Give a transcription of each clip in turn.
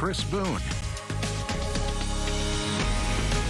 Chris Boone.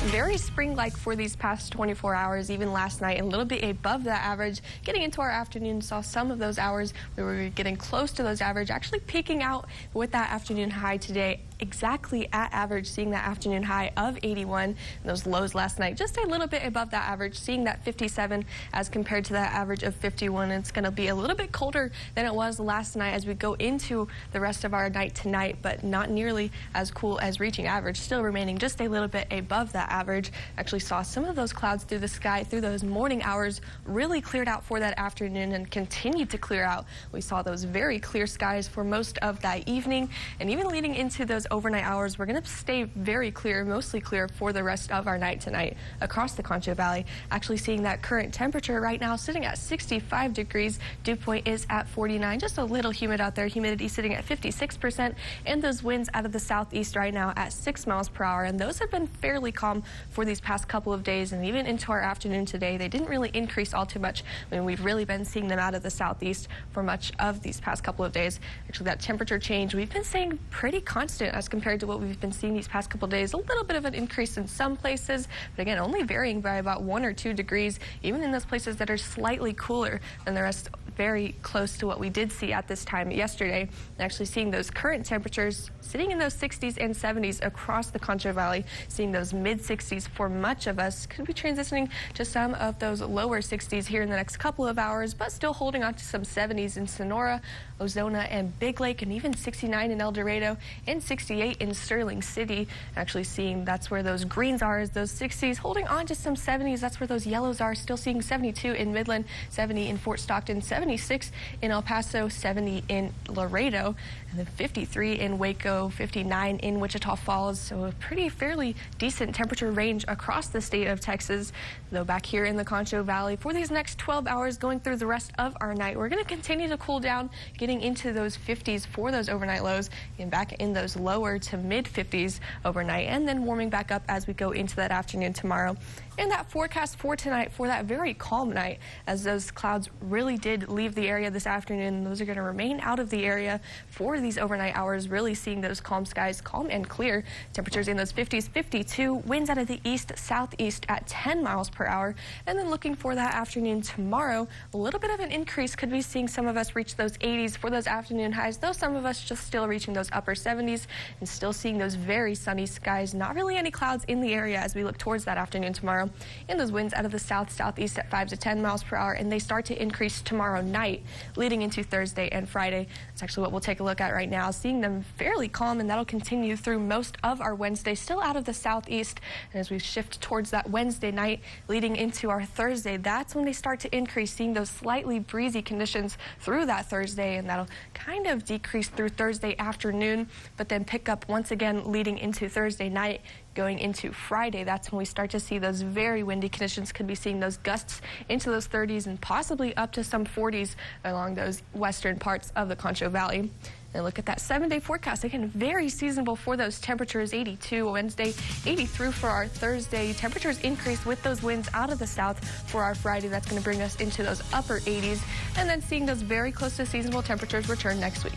Very spring-like for these past 24 hours, even last night, a little bit above that average. Getting into our afternoon, saw some of those hours we were getting close to those average, actually peaking out with that afternoon high today. Exactly at average, seeing that afternoon high of 81. And those lows last night just a little bit above that average, seeing that 57 as compared to that average of 51. It's going to be a little bit colder than it was last night as we go into the rest of our night tonight, but not nearly as cool as reaching average, still remaining just a little bit above that average. Actually saw some of those clouds through the sky through those morning hours, really cleared out for that afternoon and continued to clear out. We saw those very clear skies for most of that evening, and even leading into those overnight hours, we're going to stay very clear, mostly clear for the rest of our night tonight across the Concho Valley. Actually seeing that current temperature right now sitting at 65 degrees. Dew point is at 49. Just a little humid out there. Humidity sitting at 56%, and those winds out of the southeast right now at 6 miles per hour. And those have been fairly calm for these past couple of days, and even into our afternoon today. They didn't really increase all too much. I mean, we've really been seeing them out of the southeast for much of these past couple of days. Actually, that temperature change we've been seeing pretty constant as compared to what we've been seeing these past couple of days. A little bit of an increase in some places, but again, only varying by about 1 or 2 degrees, even in those places that are slightly cooler than the rest, very close to what we did see at this time yesterday. And actually seeing those current temperatures sitting in those 60s and 70s across the Concho Valley, seeing those mid-60s for much of us. Could be transitioning to some of those lower 60s here in the next couple of hours, but still holding on to some 70s in Sonora, Ozona, and Big Lake, and even 69 in El Dorado and 68 in Sterling City. Actually seeing that's where those greens are, is those 60s, holding on to some 70s. That's where those yellows are. Still seeing 72 in Midland, 70 in Fort Stockton, 76 in El Paso, 70 in Laredo, and then 53 in Waco, 59 in Wichita Falls. So a pretty fairly decent temperature range across the state of Texas. Though back here in the Concho Valley for these next 12 hours going through the rest of our night, we're going to continue to cool down, getting into those 50s for those overnight lows and back in those lower to mid 50s overnight, and then warming back up as we go into that afternoon tomorrow. And that forecast for tonight for that very calm night, as those clouds really did leave the area this afternoon. Those are going to remain out of the area for these overnight hours, really seeing those calm skies, calm and clear. Temperatures in those 50s, 52, winds out of the east southeast at 10 miles per hour. And then looking for that afternoon tomorrow, a little bit of an increase. Could be seeing some of us reach those 80s for those afternoon highs, though some of us just still reaching those upper 70s and still seeing those very sunny skies. Not really any clouds in the area as we look towards that afternoon tomorrow. And those winds out of the south-southeast at 5 to 10 miles per hour, and they start to increase tomorrow night leading into Thursday and Friday. That's actually what we'll take a look at right now, seeing them fairly calm, and that'll continue through most of our Wednesday, still out of the southeast. And as we shift towards that Wednesday night leading into our Thursday, that's when they start to increase, seeing those slightly breezy conditions through that Thursday, and that'll kind of decrease through Thursday afternoon, but then pick up once again leading into Thursday night. Going into Friday, that's when we start to see those very windy conditions. Could be seeing those gusts into those 30s and possibly up to some 40s along those western parts of the Concho Valley. And look at that 7-day forecast. Again, very seasonable for those temperatures. 82 Wednesday, 80 through for our Thursday. Temperatures increase with those winds out of the south for our Friday. That's going to bring us into those upper 80s. And then seeing those very close to seasonable temperatures return next week.